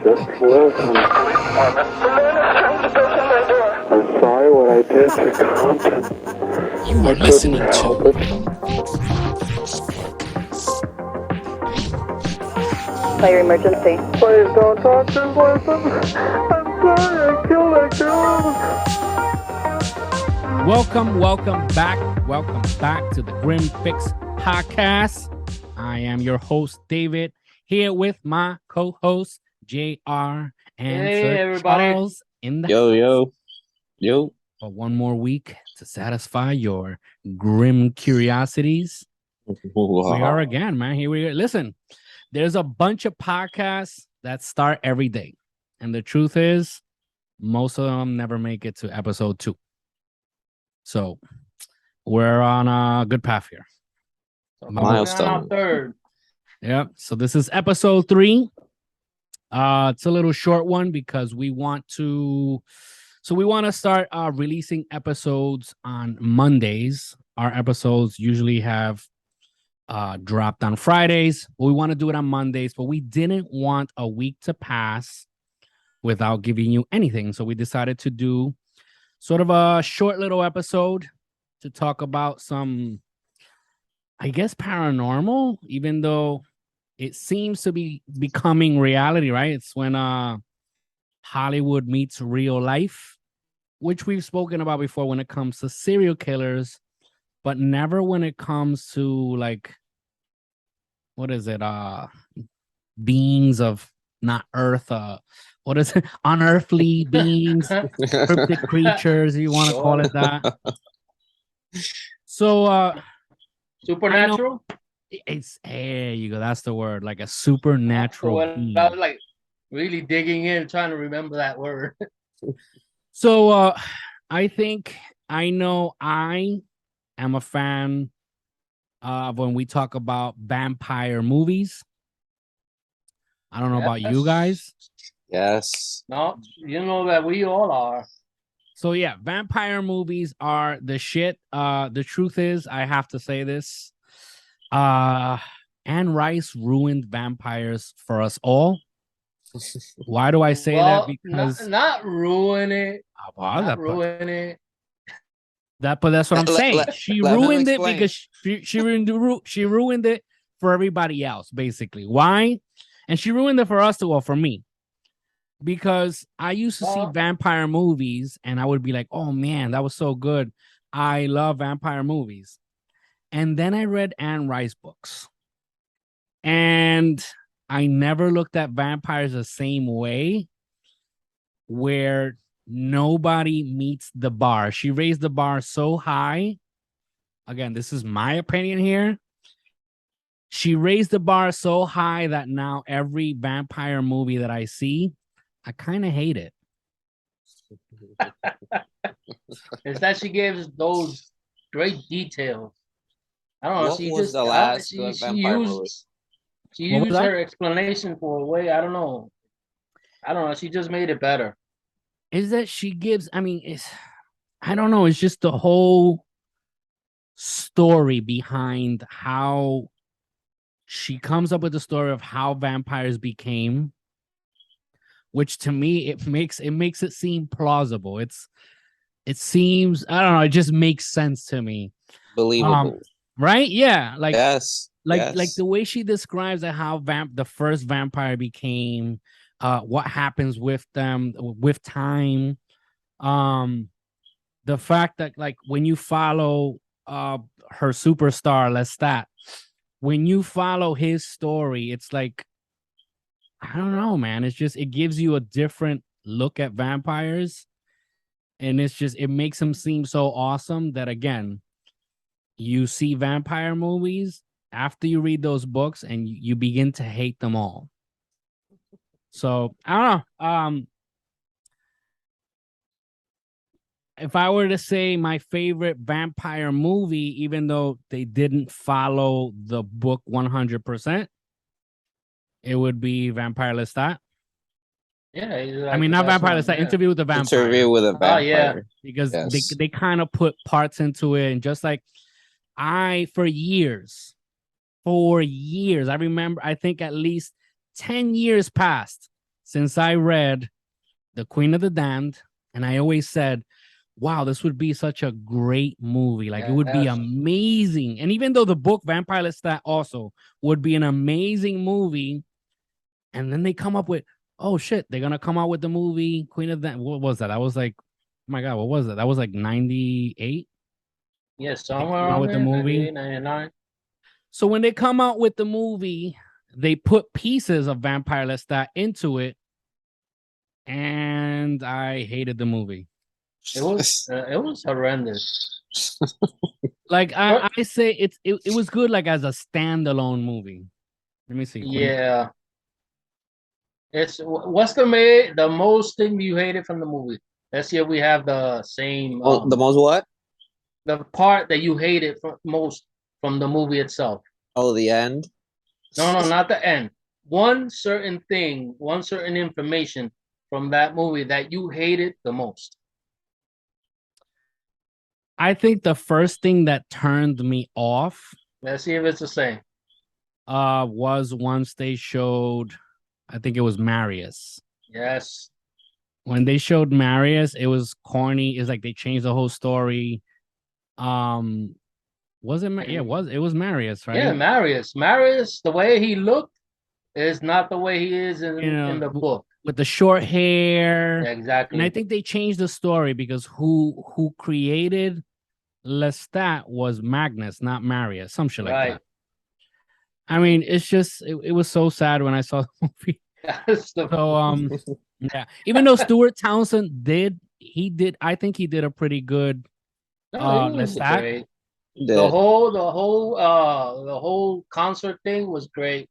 Just listen. I'm sorry what I did to Compton. You I are couldn't listening help to it. Fire emergency. Please don't touch this weapon. I'm sorry I killed that girl. Welcome back to the Grim Fix Podcast. I am your host, David, here with my co-host, JR, and Hey, Sir everybody. Charles in the Yo. for one more week to satisfy your grim curiosities. We are again, man. Here we are. Listen, there's a bunch of podcasts that start every day. And the truth is, most of them never make it to episode 2. So we're on a good path here. Milestone. Third. Yep. So this is episode 3. It's a little short one because we want to start releasing episodes on Mondays. Our episodes usually have dropped on Fridays, but we want to do it on Mondays, but we didn't want a week to pass without giving you anything. So we decided to do sort of a short little episode to talk about some, I guess, paranormal, even though it seems to be becoming reality, right? It's when Hollywood meets real life, which we've spoken about before when it comes to serial killers, but never when it comes to like, what is it? Beings of not Earth. What is it? Unearthly beings, cryptic creatures, you want to call it that. So Supernatural? it's there you go. That's the word, like a supernatural being. I was like really digging in, trying to remember that word. So I think I know I am a fan of when we talk about vampire movies. I don't know about you guys. Yes. No, you know that we all are. So yeah, vampire movies are the shit. The truth is, I have to say this. Anne Rice ruined vampires for us all. Why do I say that? Because not ruin it. Not ruin it. But that's what I'm saying. She ruined it because she ruined it for everybody else, basically. Why? And she ruined it for us too, well, for me. Because I used to see vampire movies and I would be like, oh man, that was so good. I love vampire movies. And then I read Anne Rice books. And I never looked at vampires the same way, where nobody meets the bar. She raised the bar so high. Again, this is my opinion here. She raised the bar so high that now every vampire movie that I see, I kind of hate it. It's that she gives those great details. I don't know. What was the last good vampire movie? She used her explanation for a way. I don't know. She just made it better. Is that she gives? I mean, I don't know. It's just the whole story behind how she comes up with the story of how vampires became, which to me it makes it seem plausible. It seems, I don't know, it just makes sense to me. Believable. Right? Yeah. Like yes. Like the way she describes how the first vampire became, what happens with them with time. The fact that like when you follow her superstar Lestat, when you follow his story, it's like, I don't know, man. It's just, it gives you a different look at vampires. And it makes them seem so awesome that, again, you see vampire movies after you read those books and you begin to hate them all. So, I don't know. If I were to say my favorite vampire movie, even though they didn't follow the book 100%, it would be Vampire Lestat. Yeah, I mean, not Vampire Lestat, Interview with a Vampire. Interview with a Vampire. Oh, yeah. Because they kind of put parts into it, and just like for years, I remember, I think at least 10 years passed since I read The Queen of the Damned, and I always said, wow, this would be such a great movie. Like, it would be amazing. And even though the book Vampire Lestat also would be an amazing movie, and then they come up with, oh shit, they're gonna come out with the movie Queen of the Damned. What was that? I was like, oh my god, what was that? That was like 98. Yes, somewhere around with there, the movie 98, 99. So when they come out with the movie, they put pieces of Vampire Lestat into it, and I hated the movie. It was horrendous. Like I say, it was good like as a standalone movie. Let me see. Yeah. What's the most thing you hated from the movie? Let's see if we have the same. The most what? The part that you hated most from the movie itself. Oh, the end? No, not the end. One certain thing, one certain information from that movie that you hated the most. I think the first thing that turned me off. Let's see if it's the same. Was once they showed, I think it was Marius. Yes. When they showed Marius, it was corny. It's like they changed the whole story. Was it? Yeah, it was Marius, right? Yeah, Marius. Marius, the way he looked is not the way he is in the book. With the short hair. Yeah, exactly. And I think they changed the story because who created Lestat was Magnus, not Marius. Some shit like that. I mean, it's just it was so sad when I saw the movie. Yeah. Even though Stuart Townsend I think he did a pretty good Lestat. The whole concert thing was great.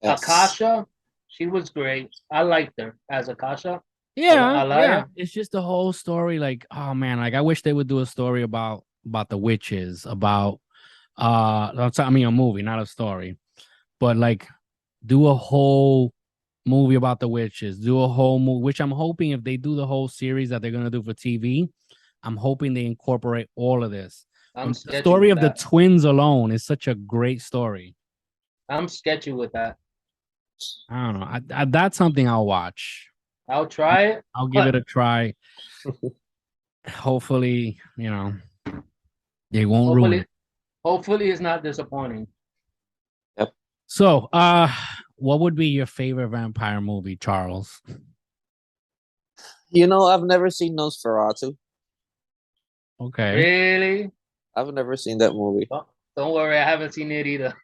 Yes. Akasha, she was great. I liked her as Akasha. Yeah. It's just the whole story. Like, oh man, like I wish they would do a story about the witches, about I mean a movie, not a story, but like do a whole movie about the witches, do a whole movie, which I'm hoping if they do the whole series that they're gonna do for TV, I'm hoping they incorporate all of this. The story of the twins alone is such a great story. I'm sketchy with that. I don't know. That's something I'll watch. I'll try it. I'll give it a try. Hopefully, they won't ruin it. Hopefully, it's not disappointing. Yep. So, what would be your favorite vampire movie, Charles? I've never seen Nosferatu. Okay. Really? I've never seen that movie. Don't worry, I haven't seen it either.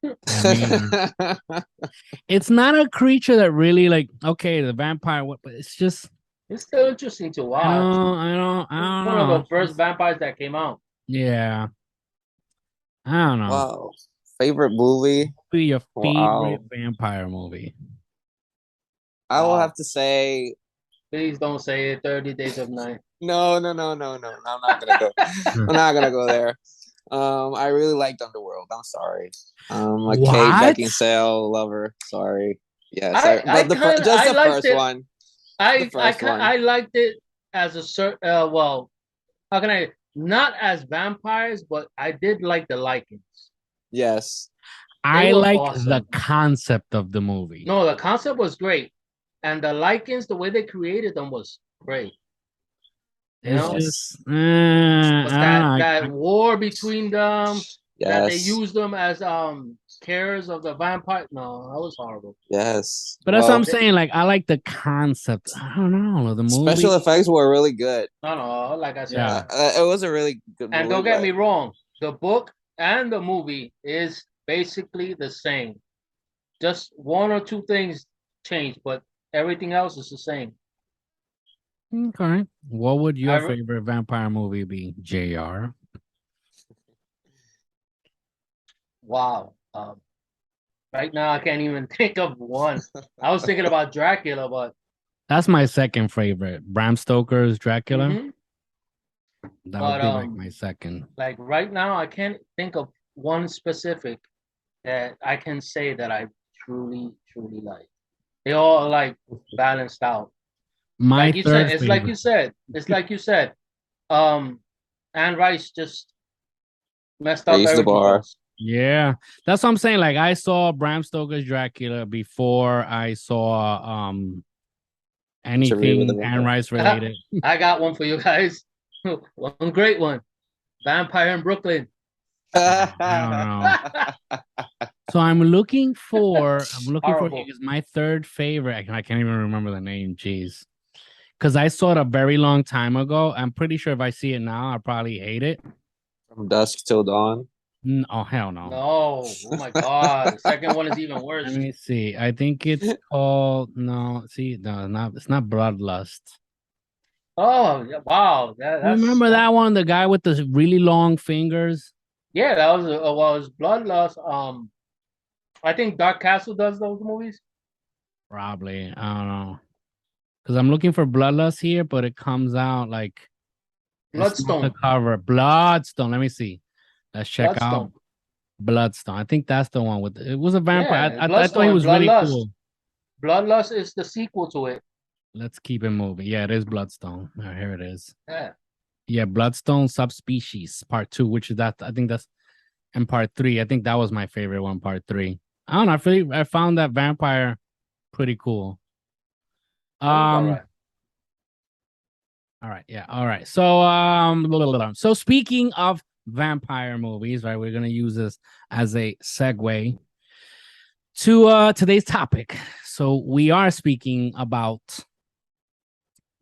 It's not a creature that really the vampire, but it's just. It's still interesting to watch. I don't know. One of the first vampires that came out. Yeah. I don't know. Wow. Favorite movie? Be your favorite vampire movie. I will have to say. Please don't say it. 30 Days of Night. No. I'm not gonna go. I'm not gonna go there. I really liked Underworld. I'm sorry. A Kate Beckinsale lover. Sorry. Yes, the first one. I liked it as a certain. Well, how can I? Not as vampires, but I did like the Lycans. Yes, I like the concept of the movie. No, the concept was great, and the Lycans, the way they created them was great. It's just that war between them. Yes. That they used them as carriers of the vampire. No, that was horrible. Yes, but that's what I'm saying. Like, I like the concept. I don't know, the movie. Special effects were really good. No, like I said, it was a really good movie. And don't get me wrong, the book and the movie is basically the same. Just one or two things changed, but everything else is the same. Okay. What would your favorite vampire movie be, JR? Wow. Right now, I can't even think of one. I was thinking about Dracula, but... That's my second favorite. Bram Stoker's Dracula. Mm-hmm. That would be like my second. Like right now, I can't think of one specific that I can say that I truly, truly like. They all are balanced out. It's like you said. Anne Rice just messed up the bar. Else. Yeah, that's what I'm saying. Like, I saw Bram Stoker's Dracula before I saw Anything Anne Rice related. I got one for you guys. One great one. Vampire in Brooklyn. I don't know. So I'm looking for my third favorite. I can't even remember the name. Jeez. Because I saw it a very long time ago. I'm pretty sure if I see it now, I'll probably hate it. From Dusk Till Dawn. Oh, hell no. No. Oh my God. The second one is even worse. Let me see. I think it's called it's not Bloodlust. Oh wow. Remember that one? The guy with the really long fingers? Yeah, that was it was Bloodlust. I think Dark Castle does those movies. Probably. I don't know. Because I'm looking for Bloodlust here, but it comes out like Bloodstone. The cover. Bloodstone. Let me see. Let's check out Bloodstone. I think that's the one with it was a vampire. Yeah, I thought he was really cool. Bloodlust is the sequel to it. Let's keep it moving. Yeah, it is Bloodstone. Oh, here it is. Yeah. Yeah, Bloodstone Subspecies Part 2, which is that I think that's and Part 3. I think that was my favorite one, Part 3. I don't know. I found that vampire pretty cool. All right. Yeah. All right. So so speaking of vampire movies, right? We're gonna use this as a segue to today's topic. So we are speaking about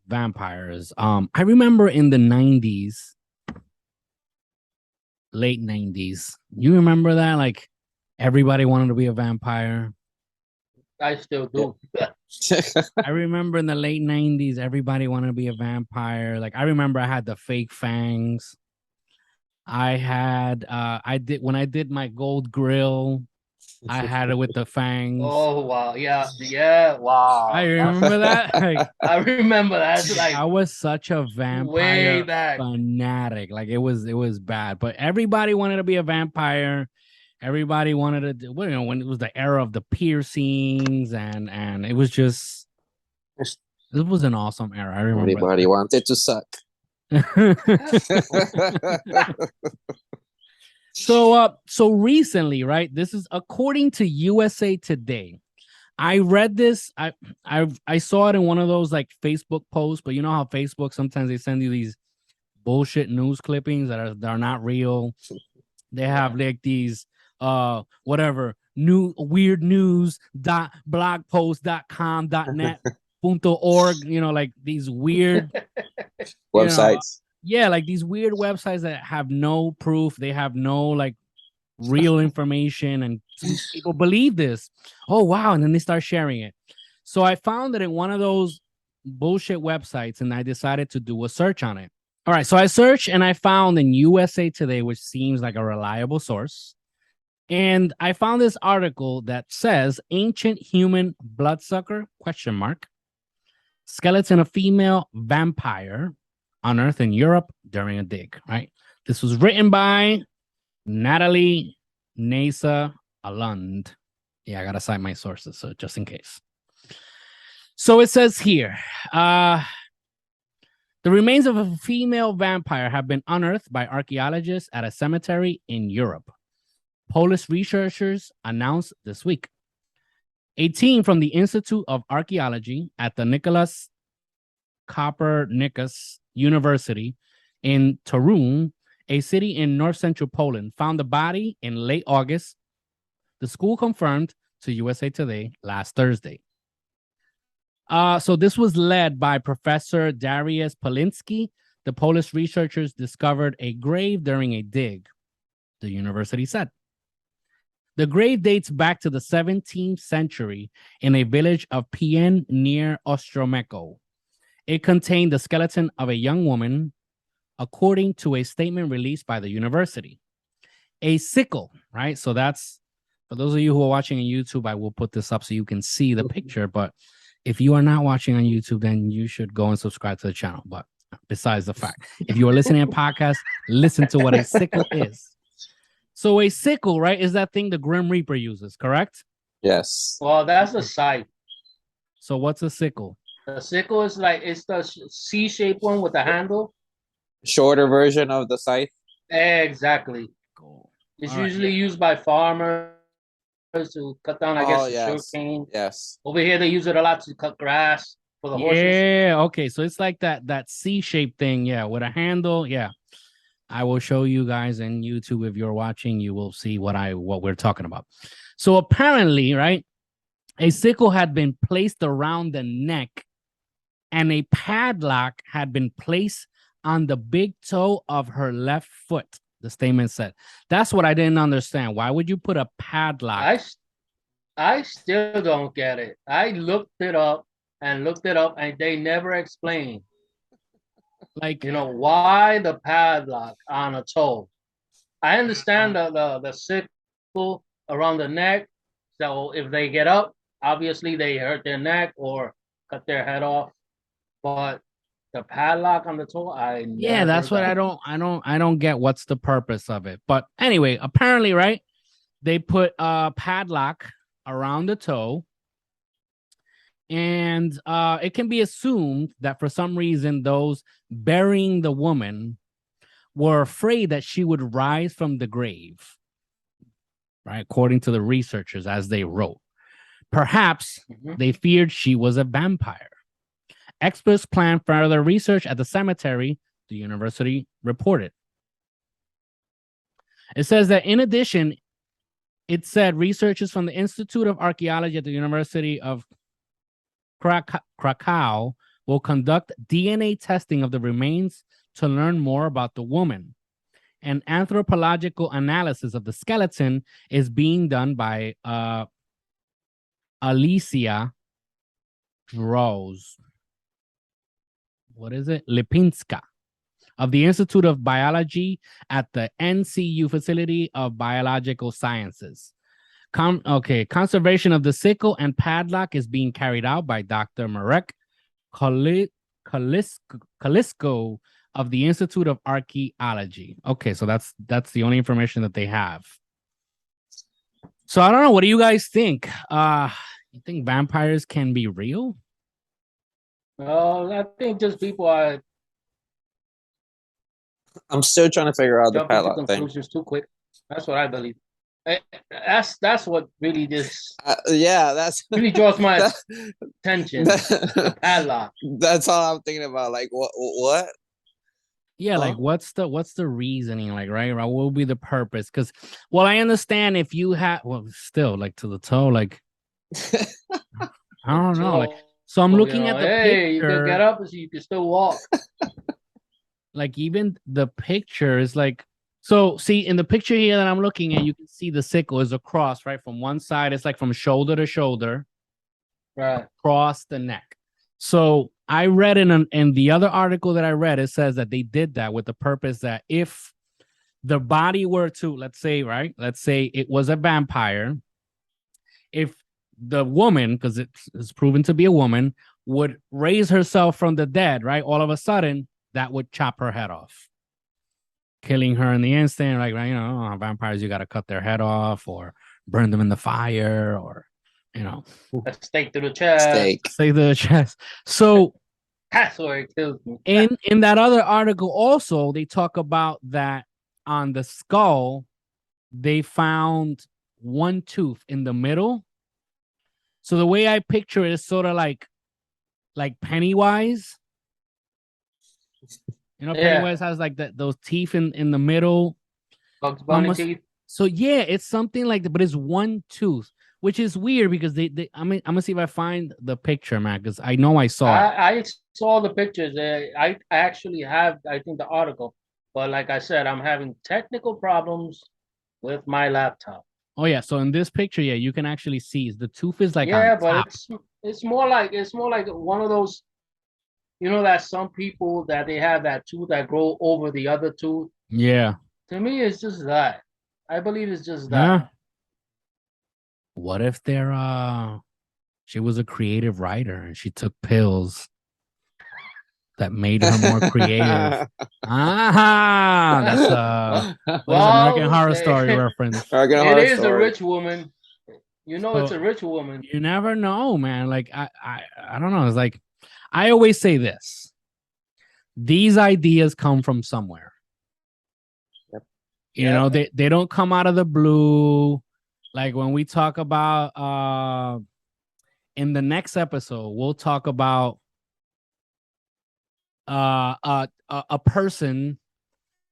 vampires. I remember in the 90s, late 90s. You remember that? Like everybody wanted to be a vampire. I still do. I remember in the late 90s, everybody wanted to be a vampire. Like I remember I had the fake fangs. I had when I did my gold grill, I had it with the fangs. Oh wow, yeah, wow. I remember that. Like, I remember that. Like, I was such a vampire fanatic. Like it was bad. But everybody wanted to be a vampire. Everybody wanted to do, when it was the era of the piercings and it was just it was an awesome era. I remember everybody wanted to suck. So recently, right? This is according to USA Today. I read this. I saw it in one of those like Facebook posts, but you know how Facebook sometimes they send you these bullshit news clippings that are not real. They have like these whatever new weird news blogpost.com.net.org, like these weird websites. Like these weird websites that have no proof, they have no like real information, and people believe this. Oh wow, and then they start sharing it. So I found it in one of those bullshit websites and I decided to do a search on it. All right, so I searched and I found in USA Today, which seems like a reliable source. And I found this article that says ancient human bloodsucker, ? Skeleton of female vampire unearthed in Europe during a dig, right? This was written by Natalie Nasa Alund. Yeah, I got to cite my sources, so just in case. So it says here, the remains of a female vampire have been unearthed by archaeologists at a cemetery in Europe. Polish researchers announced this week. A team from the Institute of Archaeology at the Nicholas Copernicus University in Toruń, a city in north central Poland, found the body in late August. The school confirmed to USA Today last Thursday. So this was led by Professor Dariusz Poliński. The Polish researchers discovered a grave during a dig, the university said. The grave dates back to the 17th century in a village of Pień near Ostrołęka. It contained the skeleton of a young woman, according to a statement released by the university. A sickle, right? So that's, for those of you who are watching on YouTube, I will put this up so you can see the picture. But if you are not watching on YouTube, then you should go and subscribe to the channel. But besides the fact, if you are listening to a podcast, listen to what a sickle is. So a sickle, right, is that thing the Grim Reaper uses, correct? Yes. Well, that's a scythe. So what's a sickle? The sickle is like, it's the C-shaped one with the handle. Shorter version of the scythe. Exactly. Cool. It's usually used by farmers to cut down, I guess, sugar cane. Yes. Over here, they use it a lot to cut grass. for the horses. Yeah, okay. So it's like that C-shaped thing, yeah, with a handle. Yeah. I will show you guys in YouTube. If you're watching, you will see what we're talking about. So apparently, right, a sickle had been placed around the neck and a padlock had been placed on the big toe of her left foot, the statement said. That's what I didn't understand. Why would you put a padlock? I still don't get it. I looked it up, and they never explained. Like, why the padlock on a toe? I understand the sickle around the neck. So if they get up, obviously they hurt their neck or cut their head off. But the padlock on the toe, that's what I don't get. What's the purpose of it? But anyway, apparently, right? They put a padlock around the toe. And it can be assumed that for some reason, those burying the woman were afraid that she would rise from the grave, right? According to the researchers, as they wrote. Perhaps they feared she was a vampire. Experts planned further research at the cemetery, the university reported. It says that in addition, it said researchers from the Institute of Archaeology at the University of Krakow will conduct DNA testing of the remains to learn more about the woman. An anthropological analysis of the skeleton is being done by Alicia Droz. What is it? Lipinska of the Institute of Biology at the NCU Facility of Biological Sciences. Conservation of the sickle and padlock is being carried out by Dr. Marek Kalisko of the Institute of Archaeology. Okay, so that's the only information that they have. So I don't know. What do you guys think? You think vampires can be real? Well, I think just people are. I'm still trying to figure out the padlock thing. Conclusions too quick. That's what I believe. That's what really just that's really draws my attention. The padlock. That's all I'm thinking about. Like what? Yeah, like what's the reasoning? Like, right? What will be the purpose? Because I understand if you have still like to the toe, like I don't know. Like, so I'm looking at the picture. You can get up so you can still walk. Like even the picture is like. So, see, in the picture here that I'm looking at, you can see the sickle is across, right? From one side, it's like from shoulder to shoulder, right, across the neck. So I read in the other article that I read, it says that they did that with the purpose that if the body were to, let's say it was a vampire, if the woman, because it's proven to be a woman, would raise herself from the dead, right? All of a sudden, that would chop her head off. Killing her in the instant, like, vampires, you got to cut their head off or burn them in the fire or, a stake to the chest. Stake to the chest. So that's where it kills me. In that other article, also, they talk about that on the skull, they found one tooth in the middle. So the way I picture it is sort of like Pennywise. Pennywise has like those teeth in the middle. Bugs Bunny teeth. So yeah, it's something like that, but it's one tooth, which is weird because I'm gonna see if I find the picture, man, because I know I saw it. I saw the pictures. I actually have, I think, the article, but like I said, I'm having technical problems with my laptop. Oh yeah, so in this picture, yeah, you can actually see the tooth is like but top. it's more like one of those. That some people that they have that tooth that grow over the other tooth. Yeah. To me, it's just that. I believe it's just that. Yeah. What if she was a creative writer and she took pills that made her more creative? That's American Horror Story reference. It is a rich woman. It's a rich woman. You never know, man. Like I don't know. It's like I always say this. These ideas come from somewhere. Yep. They don't come out of the blue. Like when we talk about in the next episode, we'll talk about a person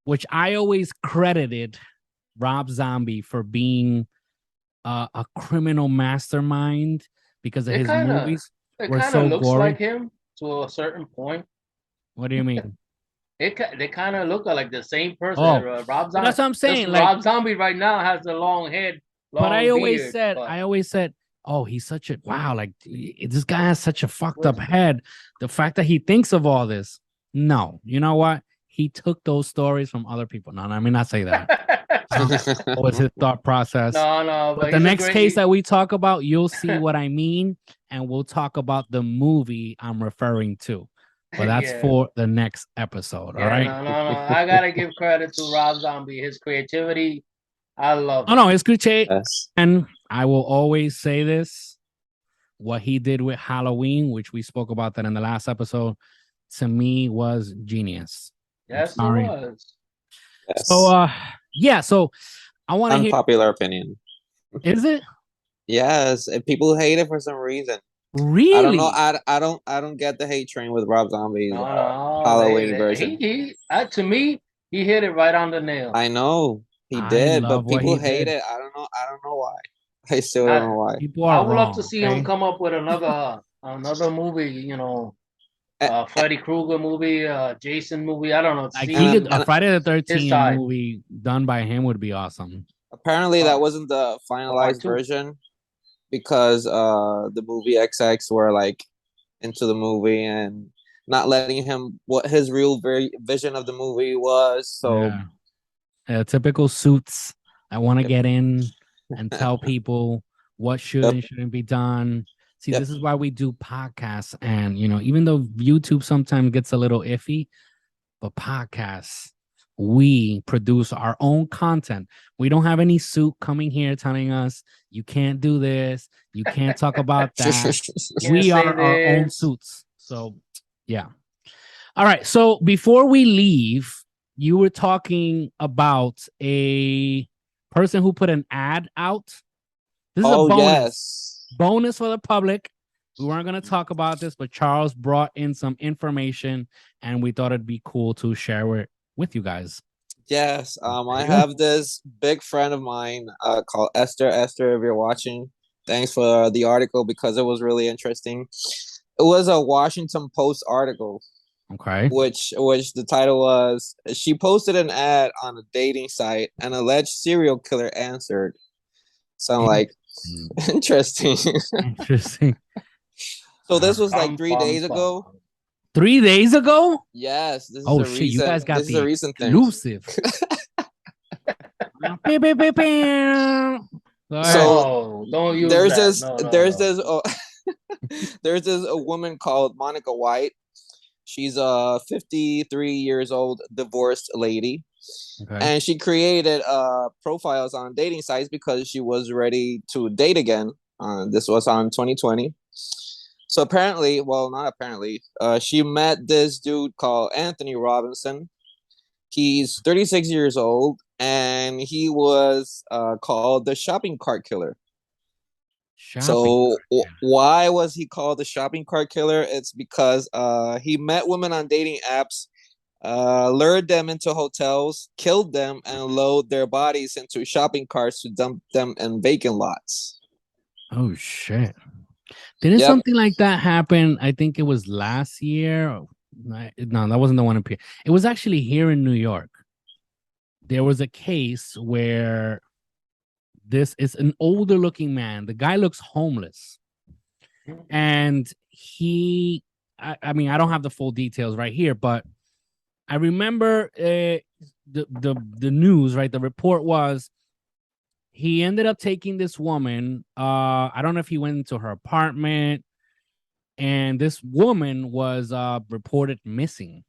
which I always credited Rob Zombie for being a criminal mastermind because of his movies were so looks gory. like him to a certain point. What do you mean? They kind of look like the same person. Oh, Rob Zombie. that's what I'm saying. Like, Rob Zombie right now has the long head, long but I always beard, said, oh, he's such a wow. Like this guy has such a fucked up head. The fact that he thinks of all this. No, you know what? He took those stories from other people. No, I mean not say that. What was his thought process? No. But the next case that we talk about, you'll see what I mean, and we'll talk about the movie I'm referring to. But that's for the next episode. All right. No. I gotta give credit to Rob Zombie. His creativity, I love. Oh no, it's creativity, and I will always say this: what he did with Halloween, which we spoke about that in the last episode, to me was genius. Yes, it was. Yes. So, so I want to hear unpopular opinion. Is it? Yes, and people hate it for some reason. Really? I don't know. I don't get the hate train with Rob Zombie's Halloween version. To me, he hit it right on the nail. I know he did, but people hate it. I don't know why. I still don't know why. I would love to see him come up with another movie. You know, Freddy Krueger movie, Jason movie. I don't know. Like a Friday the 13th movie done by him would be awesome. Apparently, that wasn't the finalized version because the movie XX were like into the movie and not letting him what his real vision of the movie was. So, typical Suits. I want to get in and tell people what should and shouldn't be done. See, this is why we do podcasts, and even though YouTube sometimes gets a little iffy, but podcasts, we produce our own content. We don't have any suit coming here telling us you can't do this, you can't talk about that. We are our own suits. So, yeah. All right. So before we leave, you were talking about a person who put an ad out. This is a bonus. Yes. Bonus for the public. We weren't going to talk about this, but Charles brought in some information and we thought it'd be cool to share it with you guys. Yes. I have this big friend of mine called Esther. Esther, if you're watching, thanks for the article because it was really interesting. It was a Washington Post article. Okay. Which the title was, she posted an ad on a dating site, an alleged serial killer answered. So I'm like, interesting. Interesting. So this was like 3 days ago. 3 days ago? Yes. This is shit! You guys got a recent thing. Exclusive. So don't use there's that. There's this a woman called Monica White. She's a 53 years old divorced lady. Okay. And she created profiles on dating sites because she was ready to date again. This was on 2020. So apparently, well, not apparently, she met this dude called Anthony Robinson. He's 36 years old, and he was called the shopping cart killer. Why was he called the shopping cart killer? It's because he met women on dating apps, lured them into hotels, killed them, and load their bodies into shopping carts to dump them in vacant lots. Oh, shit. Didn't something like that happen? I think it was last year. No, that wasn't the one in P. It was actually here in New York. There was a case where this is an older looking man. The guy looks homeless. And I mean, I don't have the full details right here, but I remember the news, right? The report was he ended up taking this woman. I don't know if he went into her apartment, and this woman was reported missing.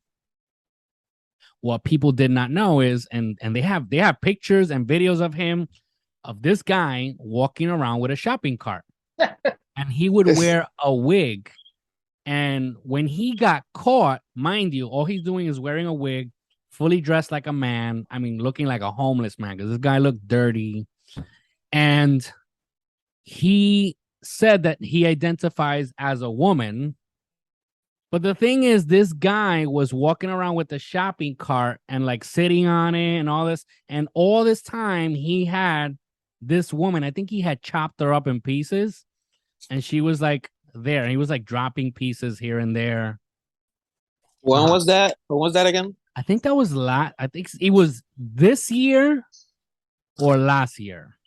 What people did not know is, and they have pictures and videos of him, of this guy walking around with a shopping cart, and he would wear a wig. And when he got caught, mind you, all he's doing is wearing a wig, fully dressed like a man. I mean, looking like a homeless man because this guy looked dirty. And he said that he identifies as a woman, But the thing is, this guy was walking around with the shopping cart and like sitting on it and all this. And all this time he had this woman, I think he had chopped her up in pieces. And she was like there. He was like dropping pieces here and there. When was that? When was that again? I think that was I think it was this year or last year.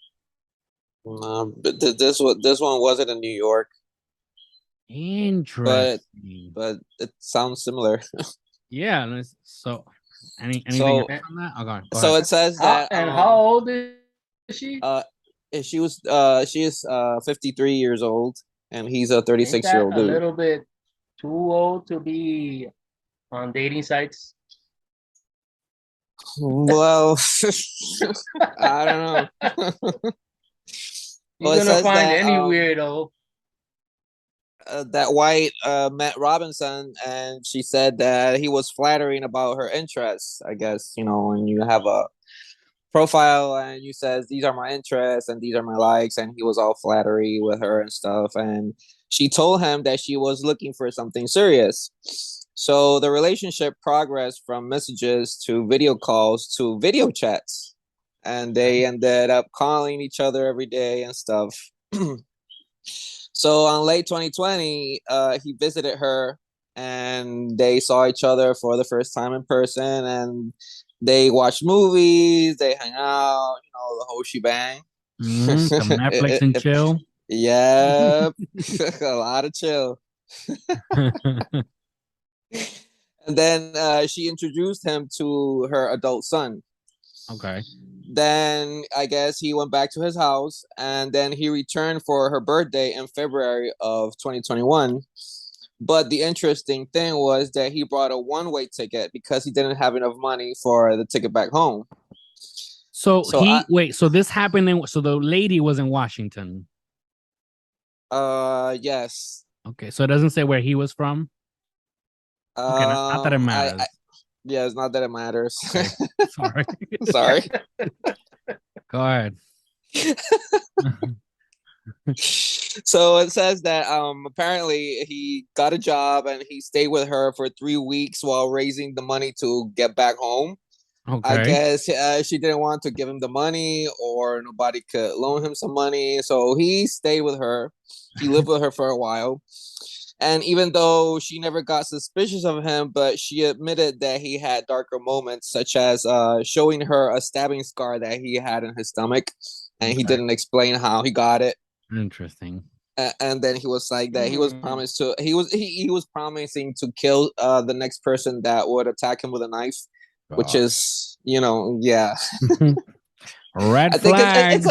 But this one wasn't in New York. Interesting. But it sounds similar. Yeah. So anything So- else on that? Oh, go So ahead. it says that How old is she? she is 53 years old and he's a 36-year-old A dude. little bit too old to be on dating sites. Well, I don't know. You're Well, it gonna says find that, any weirdo. That White met Robinson, and she said that he was flattering about her interests. I guess, when you have a profile and you says these are my interests and these are my likes, and he was all flattery with her and stuff. And she told him that she was looking for something serious. So the relationship progressed from messages to video calls to video chats, and they ended up calling each other every day and stuff. So on late 2020, he visited her and they saw each other for the first time in person, and they watched movies, they hang out, the whole shebang. Some Netflix and chill. Yep. A lot of chill. And then she introduced him to her adult son. Okay. Then I guess he went back to his house, and then he returned for her birthday in February of 2021. But the interesting thing was that he brought a one-way ticket because he didn't have enough money for the ticket back home. So this happened so the lady was in Washington. Yes. Okay, so it doesn't say where he was from. Okay, not that it matters. Yeah, it's not that it matters. Okay. Sorry. Sorry. Go ahead. So it says that apparently he got a job and he stayed with her for 3 weeks while raising the money to get back home. Okay. I guess she didn't want to give him the money, or nobody could loan him some money, so he stayed with her. He lived with her for a while. And even though she never got suspicious of him, but she admitted that he had darker moments, such as showing her a stabbing scar that he had in his stomach, and he didn't explain how he got it. Interesting. And then he was like that he was promising to kill the next person that would attack him with a knife, which is, yeah. Red flag.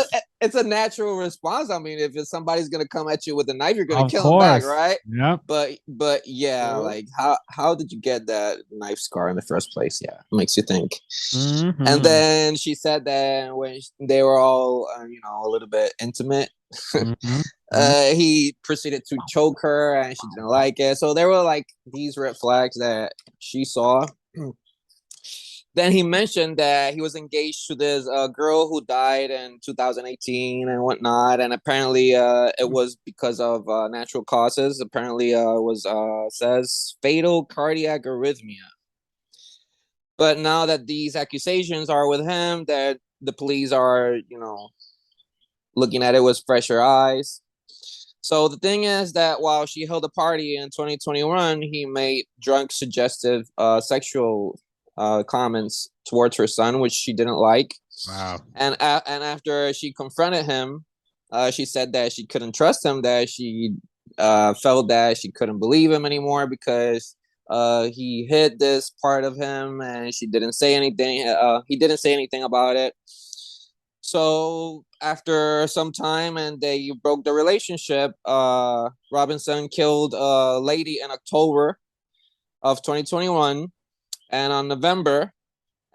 It's a natural response. I mean, if somebody's gonna come at you with a knife, you're gonna kill course. them back, right? Yep. But yeah, like how did you get that knife scar in the first place? Yeah, it makes you think. Mm-hmm. And then she said that when they were all a little bit intimate, he proceeded to choke her, and she didn't like it. So there were like these red flags that she saw. Then he mentioned that he was engaged to this girl who died in 2018 and whatnot, and apparently it was because of natural causes. Apparently, it was says fatal cardiac arrhythmia. But now that these accusations are with him, that the police are looking at it with fresher eyes. So the thing is that while she held a party in 2021, he made drunk, suggestive, sexual comments towards her son, which she didn't like. Wow. And after she confronted him, she said that she couldn't trust him, that she felt that she couldn't believe him anymore because he hid this part of him, and she didn't say anything. He didn't say anything about it. So after some time and they broke the relationship, Robinson killed a lady in October of 2021 and on November,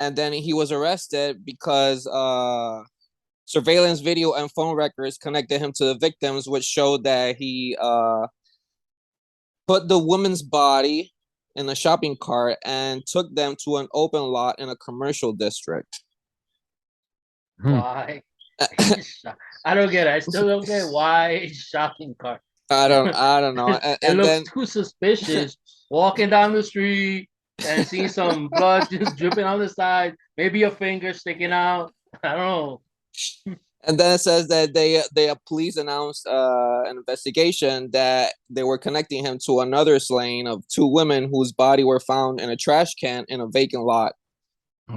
and then he was arrested because surveillance video and phone records connected him to the victims, which showed that he put the woman's body in a shopping cart and took them to an open lot in a commercial district. Why? I don't get it. I still don't get why shopping cart. I don't know. It looks too suspicious walking down the street and seeing some blood just dripping on the side, maybe a finger sticking out. I don't know. And then it says that they police announced an investigation that they were connecting him to another slaying of 2 women whose body were found in a trash can in a vacant lot.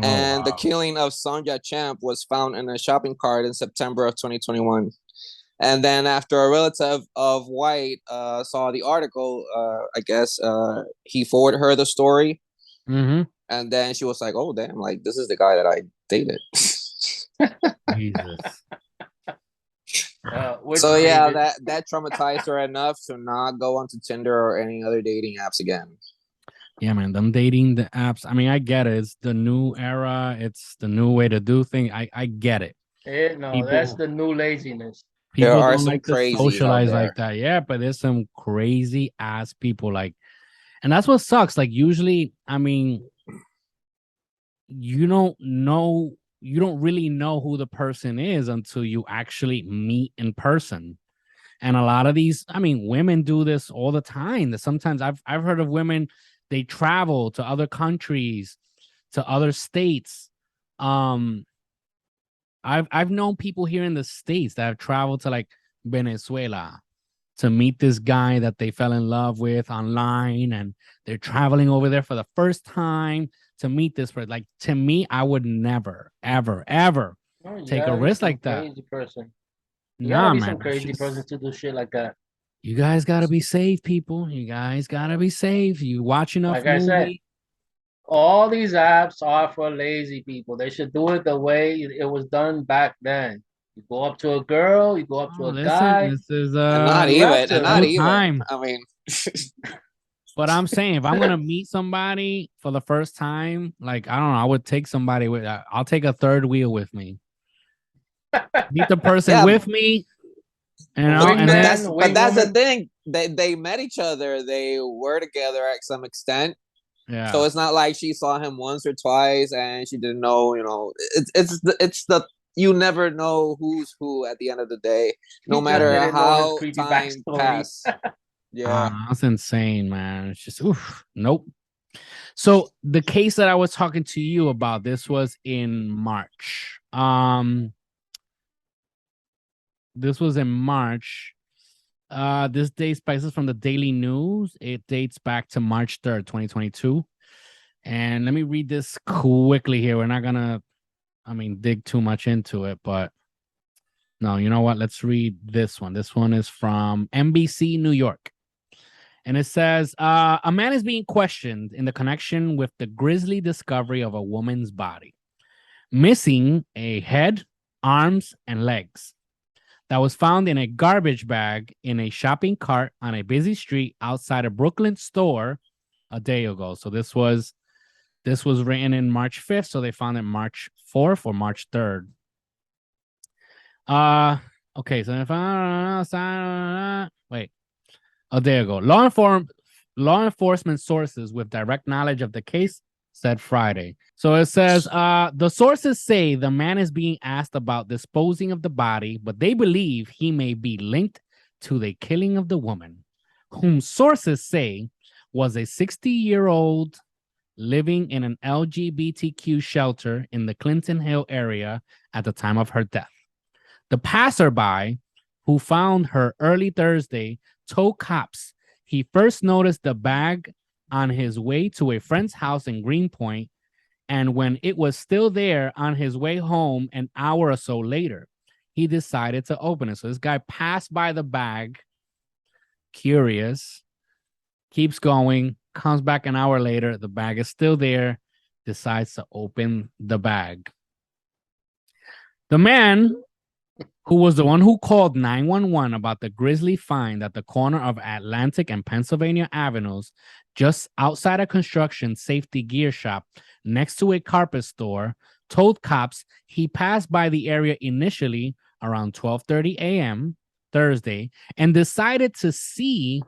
And the killing of Sonja Champ was found in a shopping cart in September of 2021. And then after a relative of White saw the article, I guess he forwarded her the story. Mm-hmm. And then she was like, oh, damn, like, this is the guy that I dated. Jesus. So yeah, that traumatized her enough to not go onto Tinder or any other dating apps again. Yeah, man, them dating the apps. I mean, I get it. It's the new era. It's the new way to do things. I get it. That's the new laziness. People there are don't some like to socialize like that. Yeah, but there's some crazy ass people like, and that's what sucks. Like usually, I mean, you don't really know who the person is until you actually meet in person. And a lot of these, I mean, women do this all the time. That sometimes I've heard of women, they travel to other countries, to other states. I've known people here in the States that have traveled to like Venezuela to meet this guy that they fell in love with online, and they're traveling over there for the first time to meet this person. Like, to me, I would never, ever take a risk like that. Crazy person. Nah, man. Some crazy person to do shit like that. You guys gotta be safe, people. You guys gotta be safe. You watch enough like movie. I said, all these apps are for lazy people. They should do it the way it was done back then. You go up to a girl, you go up to a guy. This is not even. Time. I mean, but I'm saying, if I'm gonna meet somebody for the first time, like, I don't know, I would take somebody with. I'll take a third wheel with me. Meet the person with me. You know, but that's the thing. They met each other. They were together at some extent. Yeah. So it's not like she saw him once or twice and she didn't know. You know, it's the you never know who's who at the end of the day, no matter how time passes. Yeah, that's insane, man. It's just nope. So the case that I was talking to you about, this was in March. This was in March. This dates back, this is from the Daily News. It dates back to March 3rd, 2022. And let me read this quickly here. We're not gonna, dig too much into it, but no, you know what? Let's read this one. This one is from NBC New York. And it says, a man is being questioned in the connection with the grisly discovery of a woman's body, missing a head, arms, and legs, that was found in a garbage bag in a shopping cart on a busy street outside a Brooklyn store a day ago. So this was written in March 5th. So they found it March 4th or March 3rd. Okay. So if wait, a day ago, law enforcement sources with direct knowledge of the case said Friday. So it says, the sources say the man is being asked about disposing of the body, but they believe he may be linked to the killing of the woman, whom sources say was a 60-year-old living in an LGBTQ shelter in the Clinton Hill area at the time of her death. The passerby who found her early Thursday told cops he first noticed the bag on his way to a friend's house in Greenpoint, and when it was still there on his way home an hour or so later, he decided to open it. So this guy passed by the bag, curious, keeps going, comes back an hour later, the bag is still there, decides to open the bag. The man, who was the one who called 911 about the grisly find at the corner of Atlantic and Pennsylvania Avenues, just outside a construction safety gear shop next to a carpet store, told cops he passed by the area initially around 12:30 a.m. Thursday and decided to see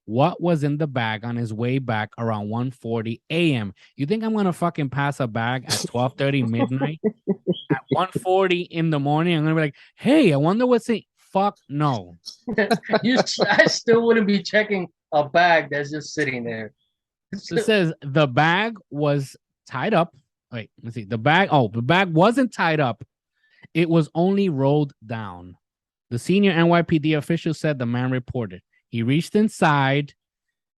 what was in the bag on his way back around 1:40 a.m. You think I'm gonna fucking pass a bag at 12:30 midnight? At 1:40 in the morning, I'm gonna be like, hey, I wonder what's in. Fuck no. I still wouldn't be checking a bag that's just sitting there. It says the bag was tied up. Wait, let's see. The bag wasn't tied up. It was only rolled down. The senior NYPD official said the man reported. He reached inside.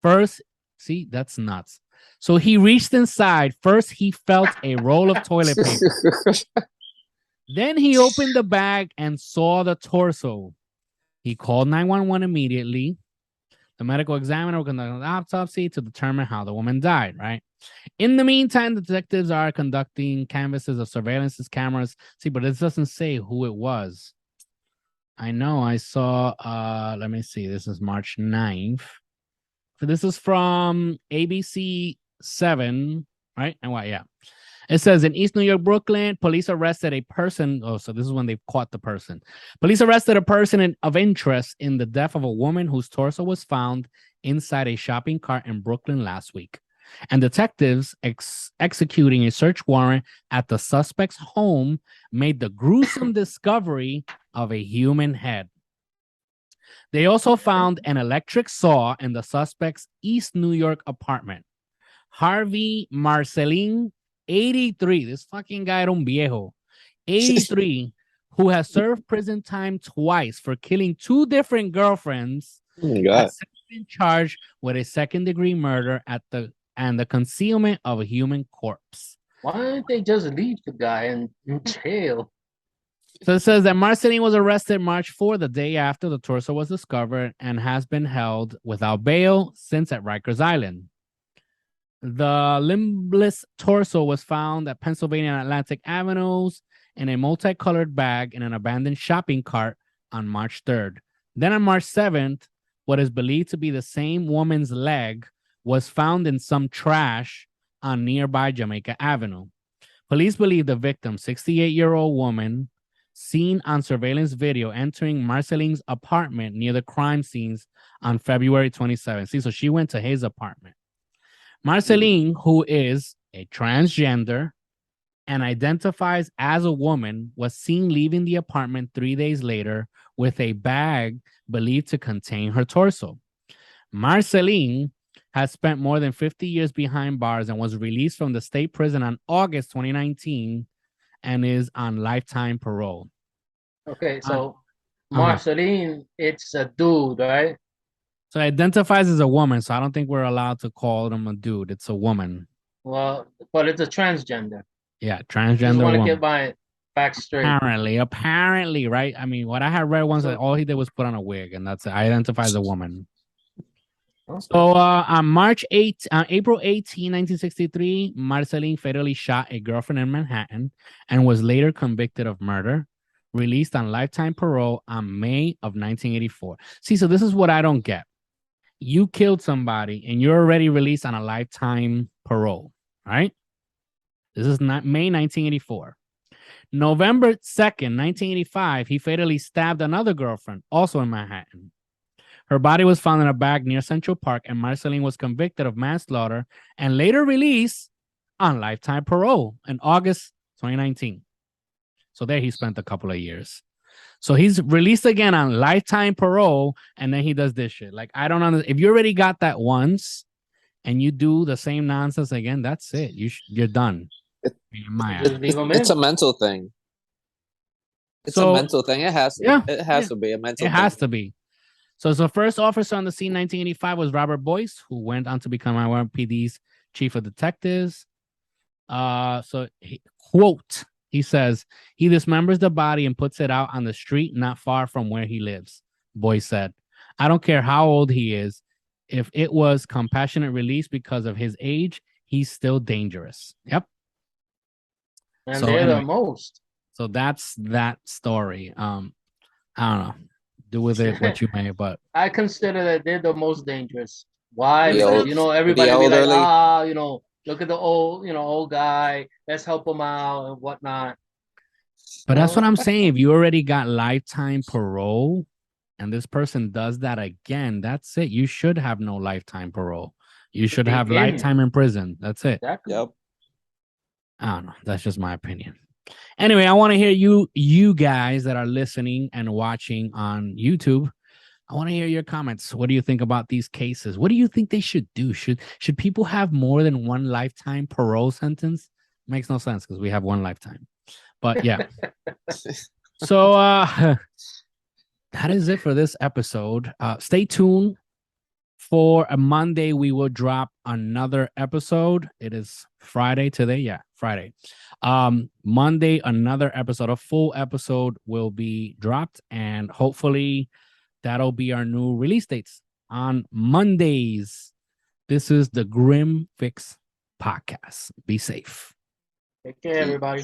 First, see, that's nuts. So he reached inside. First, he felt a roll of toilet paper. Then he opened the bag and saw the torso. He called 911 immediately. The medical examiner conducted an autopsy to determine how the woman died, right? In the meantime, the detectives are conducting canvasses of surveillance cameras. See, but it doesn't say who it was. I know I saw, let me see. This is March 9th. So this is from ABC 7, right? And what? Yeah. It says in East New York, Brooklyn, police arrested a person. Oh, so this is when they caught the person. Police arrested a person of interest in the death of a woman whose torso was found inside a shopping cart in Brooklyn last week. And detectives executing a search warrant at the suspect's home made the gruesome discovery of a human head. They also found an electric saw in the suspect's East New York apartment. Harvey Marcelin, 83, this fucking guy era un viejo, 83, who has served prison time twice for killing two different girlfriends, has been charged with a second-degree murder and the concealment of a human corpse. Why didn't they just leave the guy in jail? So it says that Marcelin was arrested March 4, the day after the torso was discovered, and has been held without bail since at Rikers Island. The limbless torso was found at Pennsylvania and Atlantic Avenues in a multicolored bag in an abandoned shopping cart on March 3rd. Then on March 7th, what is believed to be the same woman's leg was found in some trash on nearby Jamaica Avenue. Police believe the victim, 68-year-old woman, seen on surveillance video entering Marcelin's apartment near the crime scenes on February 27th. See, so she went to his apartment. Marcelin, who is a transgender and identifies as a woman, was seen leaving the apartment 3 days later with a bag believed to contain her torso. Marcelin has spent more than 50 years behind bars and was released from the state prison on August 2019 and is on lifetime parole. Okay, so Marcelin, it's a dude, right? So it identifies as a woman, so I don't think we're allowed to call them a dude. It's a woman. Well, but it's a transgender. Yeah, transgender. I just want to woman. get my facts straight. Apparently, right? I mean, what I had read once, all he did was put on a wig, and that's it. I identify as a woman. Okay. So on April 18, 1963, Marcelin fatally shot a girlfriend in Manhattan and was later convicted of murder, released on lifetime parole on May of 1984. See, so this is what I don't get. You killed somebody and you're already released on a lifetime parole, right? This is not May 1984. November 2nd, 1985, he fatally stabbed another girlfriend, also in Manhattan. Her body was found in a bag near Central Park, and Marcelin was convicted of manslaughter and later released on lifetime parole in August 2019. So there he spent a couple of years. So he's released again on lifetime parole, and then he does this shit. Like, I don't understand. If you already got that once and you do the same nonsense again, that's it. You're done. It's a mental thing. It's a mental thing. It has to. Yeah, it has to be a mental thing. It has to be. So the first officer on the scene in 1985 was Robert Boyce, who went on to become NYPD's chief of detectives. He says, he dismembers the body and puts it out on the street not far from where he lives. Boyce said, I don't care how old he is. If it was compassionate release because of his age, he's still dangerous. Yep. And so, they're the most. So that's that story. I don't know. Do with it what you may, but I consider that they're the most dangerous. Why? Because, everybody be like, look at the old guy. Let's help him out and whatnot. But that's what I'm saying. If you already got lifetime parole and this person does that again, that's it. You should have no lifetime parole. You should have lifetime in prison. That's it. Exactly. Yep. I don't know. That's just my opinion. Anyway, I want to hear you guys that are listening and watching on YouTube. I want to hear your comments. What do you think about these cases? What do you think they should do? Should people have more than one lifetime parole sentence? Makes no sense because we have one lifetime. But yeah. So that is it for this episode. Stay tuned. For a Monday, we will drop another episode. It is Friday today. Yeah, Friday. Monday, another episode, a full episode will be dropped, and hopefully that'll be our new release dates on Mondays. This is the Grim Fix Podcast. Be safe. Take care, everybody.